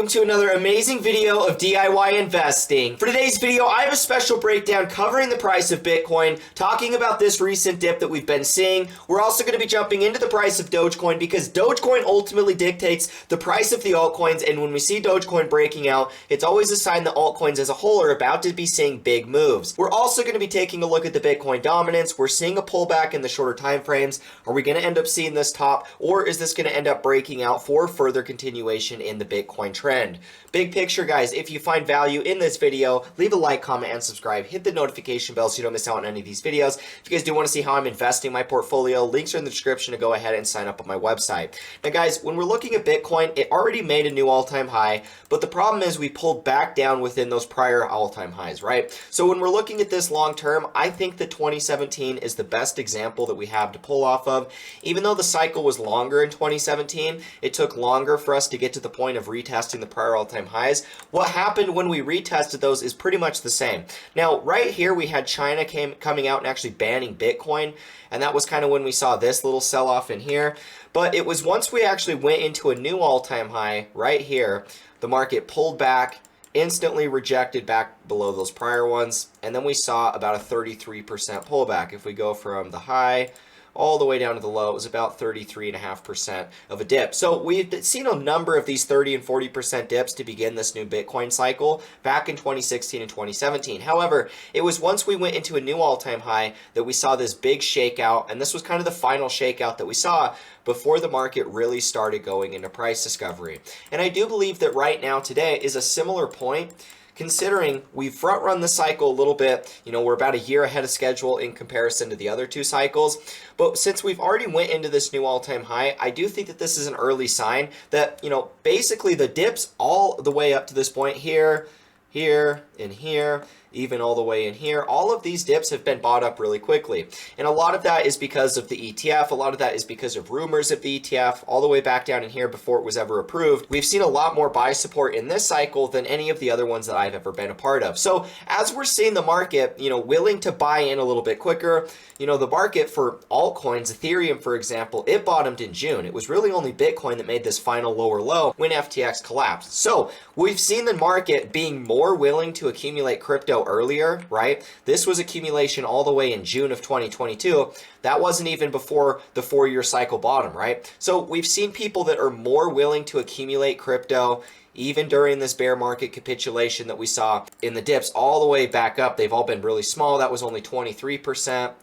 welcome to another amazing video of DIY investing. For today's video, I have a special breakdown covering the price of Bitcoin, talking about this recent dip that we've been seeing. We're also going to be jumping into the price of Dogecoin because Dogecoin ultimately dictates the price of the altcoins, and when we see Dogecoin breaking out, it's always a sign that altcoins as a whole are about to be seeing big moves. We're also going to be taking a look at the Bitcoin dominance. We're seeing a pullback in the shorter time frames. Are we going to end up seeing this top, or is this going to end up breaking out for further continuation in the Bitcoin trend? Big picture, guys, if you find value in this video, leave a like, comment, and subscribe. Hit the notification bell so you don't miss out on any of these videos. If you guys do want to see how I'm investing my portfolio, links are in the description to go ahead and sign up on my website. Now, guys, when we're looking at Bitcoin, it already made a new all-time high, but the problem is we pulled back down within those prior all-time highs, right? So when we're looking at this long-term, I think that 2017 is the best example that we have to pull off of. Even though the cycle was longer in 2017, it took longer for us to get to the point of retesting the prior all-time highs. What happened when we retested those is pretty much the same. Now, right here, we had China coming out and actually banning Bitcoin, and that was kind of when we saw this little sell-off in here. But it was once we actually went into a new all-time high right here, the market pulled back, instantly rejected back below those prior ones, and then we saw about a 33% pullback. If we go from the high all the way down to the low, it was about 33.5% of a dip. So we've seen a number of these 30 and 40% dips to begin this new Bitcoin cycle back in 2016 and 2017. However, it was once we went into a new all-time high that we saw this big shakeout, and this was kind of the final shakeout that we saw before the market really started going into price discovery. And I do believe that right now, today, is a similar point, considering we've front run the cycle a little bit. You know, we're about a year ahead of schedule in comparison to the other two cycles. But since we've already went into this new all-time high, I do think that this is an early sign that, you know, basically the dips all the way up to this point here, here, and here, even all the way in here, all of these dips have been bought up really quickly. And a lot of that is because of the ETF. A lot of that is because of rumors of the ETF all the way back down in here before it was ever approved. We've seen a lot more buy support in this cycle than any of the other ones that I've ever been a part of. So as we're seeing the market, you know, willing to buy in a little bit quicker, you know, the market for altcoins, Ethereum, for example, it bottomed in June. It was really only Bitcoin that made this final lower low when FTX collapsed. So we've seen the market being more willing to accumulate crypto earlier, right? This was accumulation all the way in June of 2022. That wasn't even before the 4-year cycle bottom, right? So we've seen people that are more willing to accumulate crypto even during this bear market capitulation that we saw in the dips all the way back up. They've all been really small. That was only 23%.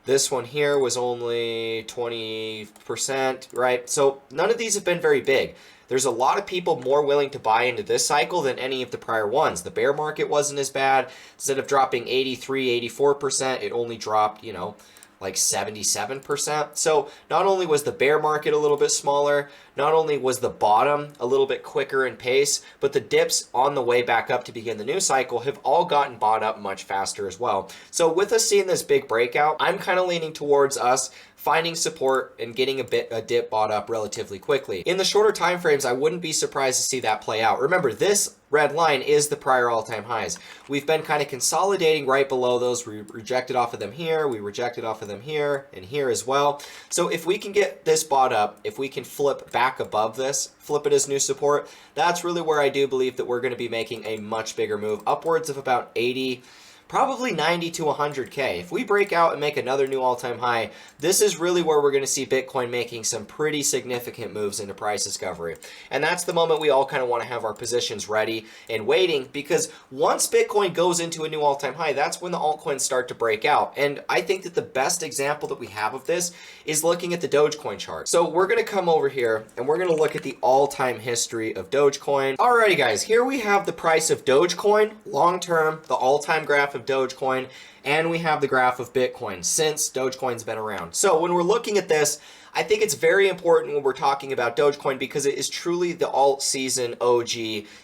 This one here was only 20%, right? So none of these have been very big. There's a lot of people more willing to buy into this cycle than any of the prior ones. The bear market wasn't as bad. Instead of dropping 83, 84%, it only dropped, you know, like 77%. So not only was the bear market a little bit smaller, not only was the bottom a little bit quicker in pace, but the dips on the way back up to begin the new cycle have all gotten bought up much faster as well. So with us seeing this big breakout, I'm kind of leaning towards us finding support and getting a dip bought up relatively quickly. In the shorter time frames, I wouldn't be surprised to see that play out. Remember, this red line is the prior all-time highs. We've been kind of consolidating right below those. We rejected off of them here, we rejected off of them here, and here as well. So if we can get this bought up, if we can flip back above this, flip it as new support, that's really where I do believe that we're going to be making a much bigger move, upwards of about 80, probably 90 to 100K. If we break out and make another new all-time high, this is really where we're going to see Bitcoin making some pretty significant moves into price discovery. And that's the moment we all kind of want to have our positions ready and waiting, because once Bitcoin goes into a new all-time high, that's when the altcoins start to break out. And I think that the best example that we have of this is looking at the Dogecoin chart. So we're going to come over here and we're going to look at the all-time history of Dogecoin. Alrighty, guys, here we have the price of Dogecoin long-term, the all-time graph of Dogecoin, and we have the graph of Bitcoin since Dogecoin's been around. So when we're looking at this, I think it's very important when we're talking about Dogecoin because it is truly the alt season OG.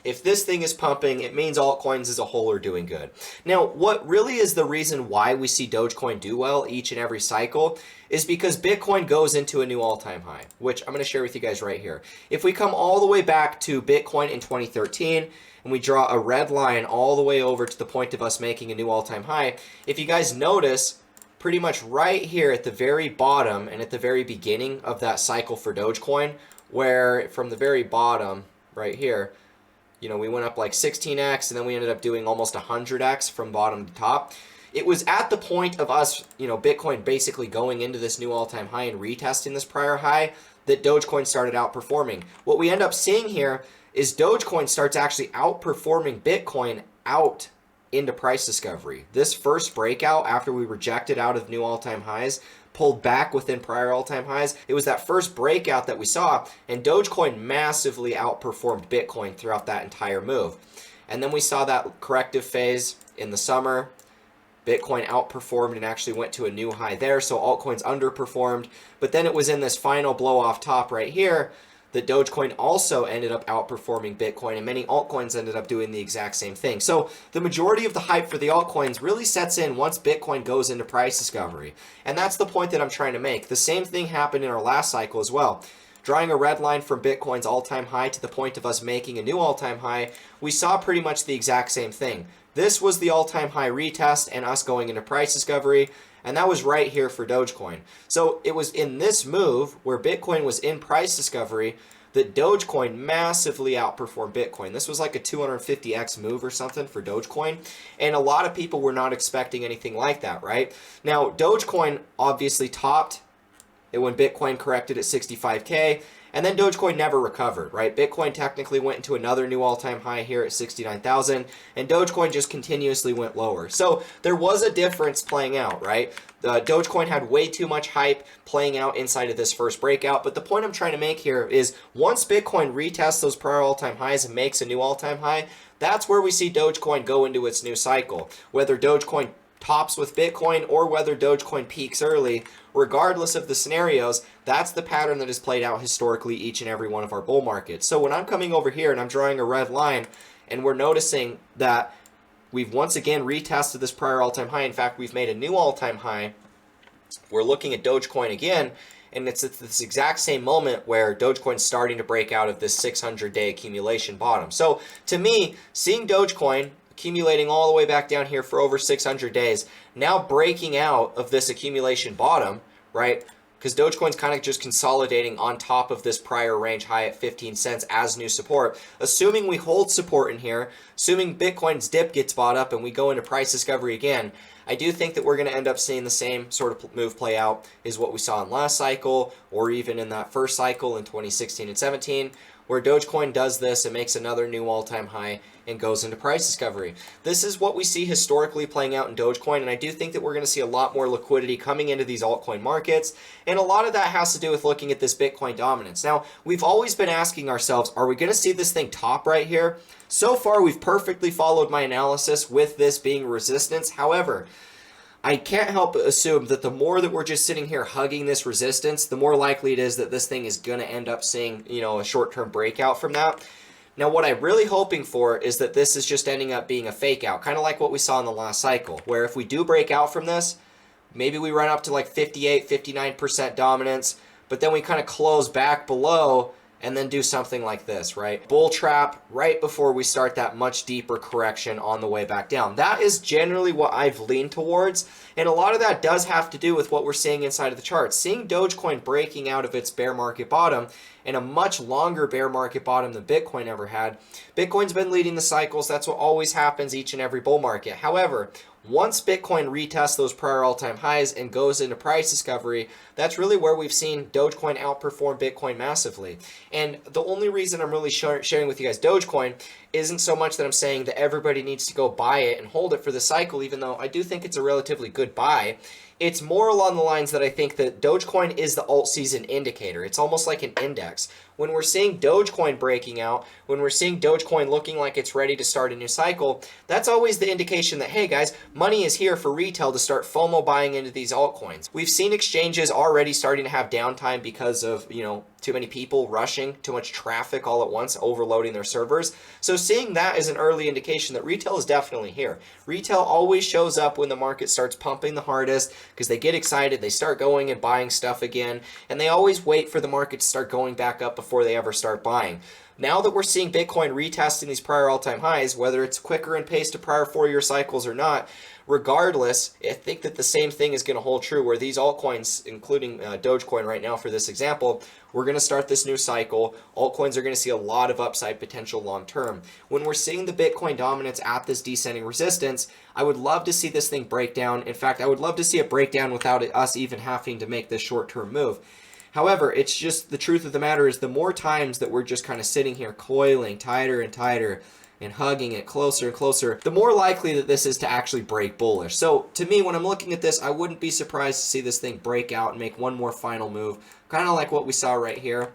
If this thing is pumping, it means altcoins as a whole are doing good. Now, what really is the reason why we see Dogecoin do well each and every cycle is because Bitcoin goes into a new all-time high, which I'm going to share with you guys right here. If we come all the way back to Bitcoin in 2013, and we draw a red line all the way over to the point of us making a new all-time high, if you guys notice, pretty much right here at the very bottom and at the very beginning of that cycle for Dogecoin, where from the very bottom right here, we went up like 16x, and then we ended up doing almost 100x from bottom to top. It was at the point of us, Bitcoin basically going into this new all-time high and retesting this prior high that Dogecoin started outperforming. What we end up seeing here is Dogecoin starts actually outperforming Bitcoin out into price discovery. This first breakout after we rejected out of new all-time highs, pulled back within prior all-time highs. It was that first breakout that we saw, and Dogecoin massively outperformed Bitcoin throughout that entire move. And then we saw that corrective phase in the summer. Bitcoin outperformed and actually went to a new high there, so altcoins underperformed. But then it was in this final blow off top right here that Dogecoin also ended up outperforming Bitcoin, and many altcoins ended up doing the exact same thing. So the majority of the hype for the altcoins really sets in once Bitcoin goes into price discovery. And that's the point that I'm trying to make. The same thing happened in our last cycle as well. Drawing a red line from Bitcoin's all-time high to the point of us making a new all-time high, we saw pretty much the exact same thing. This was the all-time high retest and us going into price discovery, and that was right here for Dogecoin. So it was in this move where Bitcoin was in price discovery that Dogecoin massively outperformed Bitcoin. This was like a 250x move or something for Dogecoin, and a lot of people were not expecting anything like that, right? Now, Dogecoin obviously topped when Bitcoin corrected at 65K, and then Dogecoin never recovered, right? Bitcoin technically went into another new all-time high here at 69,000, and Dogecoin just continuously went lower. So there was a difference playing out, right? Dogecoin had way too much hype playing out inside of this first breakout, but the point I'm trying to make here is once Bitcoin retests those prior all-time highs and makes a new all-time high, that's where we see Dogecoin go into its new cycle. Whether Dogecoin tops with Bitcoin or whether Dogecoin peaks early, regardless of the scenarios, that's the pattern that has played out historically each and every one of our bull markets. So when I'm coming over here and I'm drawing a red line and we're noticing that we've once again retested this prior all-time high, in fact, we've made a new all-time high, we're looking at Dogecoin again, and it's at this exact same moment where Dogecoin's starting to break out of this 600-day accumulation bottom. So to me, seeing Dogecoin accumulating all the way back down here for over 600 days, now breaking out of this accumulation bottom, right? Because Dogecoin's kind of just consolidating on top of this prior range high at 15 cents as new support. Assuming we hold support in here, assuming Bitcoin's dip gets bought up and we go into price discovery again, I do think that we're going to end up seeing the same sort of move play out as what we saw in last cycle or even in that first cycle in 2016 and 17, where Dogecoin does this and makes another new all-time high and goes into price discovery. This is what we see historically playing out in Dogecoin, and I do think that we're going to see a lot more liquidity coming into these altcoin markets, and a lot of that has to do with looking at this Bitcoin dominance. Now, we've always been asking ourselves, are we going to see this thing top right here? So far, we've perfectly followed my analysis with this being resistance. However, I can't help but assume that the more that we're just sitting here hugging this resistance, the more likely it is that this thing is going to end up seeing, a short-term breakout from that. Now, what I'm really hoping for is that this is just ending up being a fake out, kind of like what we saw in the last cycle, where if we do break out from this, maybe we run up to like 58, 59% dominance, but then we kind of close back below and then do something like this, right? Bull trap right before we start that much deeper correction on the way back down. That is generally what I've leaned towards, and a lot of that does have to do with what we're seeing inside of the chart. Seeing Dogecoin breaking out of its bear market bottom and a much longer bear market bottom than Bitcoin ever had. Bitcoin's been leading the cycles. That's what always happens each and every bull market. However, once Bitcoin retests those prior all-time highs and goes into price discovery, that's really where we've seen Dogecoin outperform Bitcoin massively. And the only reason I'm really sharing with you guys Dogecoin isn't so much that I'm saying that everybody needs to go buy it and hold it for the cycle, even though I do think it's a relatively good buy. It's more along the lines that I think that Dogecoin is the alt season indicator. It's almost like an index. When we're seeing Dogecoin breaking out, when we're seeing Dogecoin looking like it's ready to start a new cycle, that's always the indication that, hey guys, money is here for retail to start FOMO buying into these altcoins. We've seen exchanges already starting to have downtime because of, too many people rushing, too much traffic all at once, overloading their servers. So seeing that is an early indication that retail is definitely here. Retail always shows up when the market starts pumping the hardest because they get excited, they start going and buying stuff again, and they always wait for the market to start going back up before they ever start buying. Now that we're seeing Bitcoin retesting these prior all-time highs, whether it's quicker in pace to prior 4-year cycles or not, regardless, I think that the same thing is going to hold true where these altcoins, including Dogecoin right now for this example, we're going to start this new cycle. Altcoins are going to see a lot of upside potential long term. When we're seeing the Bitcoin dominance at this descending resistance, I would love to see this thing break down. In fact, I would love to see it break down without us even having to make this short-term move. However, it's just the truth of the matter is the more times that we're just kind of sitting here coiling tighter and tighter and hugging it closer and closer, the more likely that this is to actually break bullish. So to me, when I'm looking at this, I wouldn't be surprised to see this thing break out and make one more final move, kind of like what we saw right here.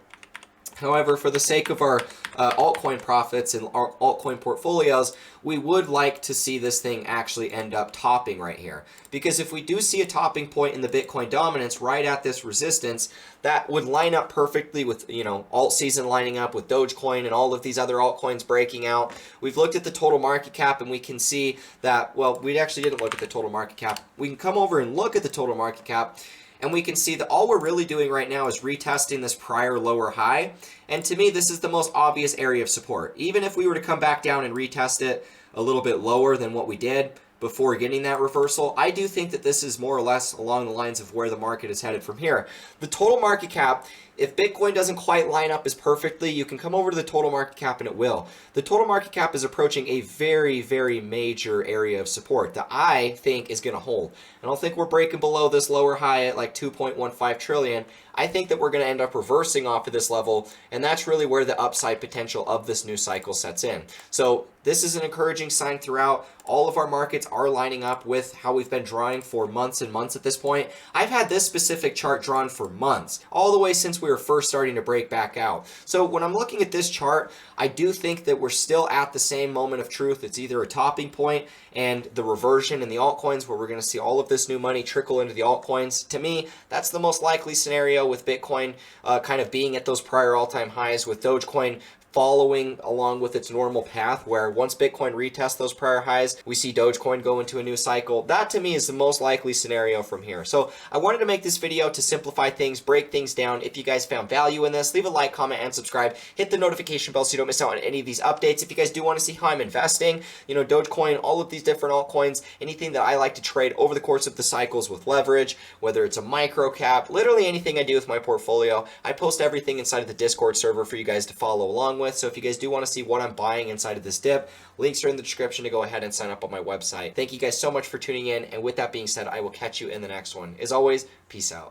However, for the sake of our altcoin profits and our altcoin portfolios, we would like to see this thing actually end up topping right here. Because if we do see a topping point in the Bitcoin dominance right at this resistance, that would line up perfectly with, alt season lining up with Dogecoin and all of these other altcoins breaking out. We've looked at the total market cap and we can see that, well, we actually didn't look at the total market cap. We can come over and look at the total market cap, and we can see that all we're really doing right now is retesting this prior lower high. And to me, this is the most obvious area of support. Even if we were to come back down and retest it a little bit lower than what we did before getting that reversal, I do think that this is more or less along the lines of where the market is headed from here. The total market cap, if Bitcoin doesn't quite line up as perfectly, you can come over to the total market cap and it will. The total market cap is approaching a very, very major area of support that I think is going to hold. I don't think we're breaking below this lower high at like 2.15 trillion. I think that we're going to end up reversing off of this level, and that's really where the upside potential of this new cycle sets in. So this is an encouraging sign throughout. All of our markets are lining up with how we've been drawing for months and months at this point. I've had this specific chart drawn for months, all the way since we were first starting to break back out. So when I'm looking at this chart, I do think that we're still at the same moment of truth. It's either a topping point and the reversion in the altcoins where we're going to see all of this new money trickle into the altcoins. To me, that's the most likely scenario, with Bitcoin kind of being at those prior all-time highs, with Dogecoin following along with its normal path, where once Bitcoin retests those prior highs, we see Dogecoin go into a new cycle. That to me is the most likely scenario from here. So I wanted to make this video to simplify things, break things down. If you guys found value in this, leave a like, comment, and subscribe. Hit the notification bell so you don't miss out on any of these updates. If you guys do want to see how I'm investing, Dogecoin, all of these different altcoins, anything that I like to trade over the course of the cycles with leverage, whether it's a micro cap, literally anything I do with my portfolio, I post everything inside of the Discord server for you guys to follow along with. So if you guys do want to see what I'm buying inside of this dip, links are in the description to go ahead and sign up on my website. Thank you guys so much for tuning in, and with that being said, I will catch you in the next one. As always, peace out.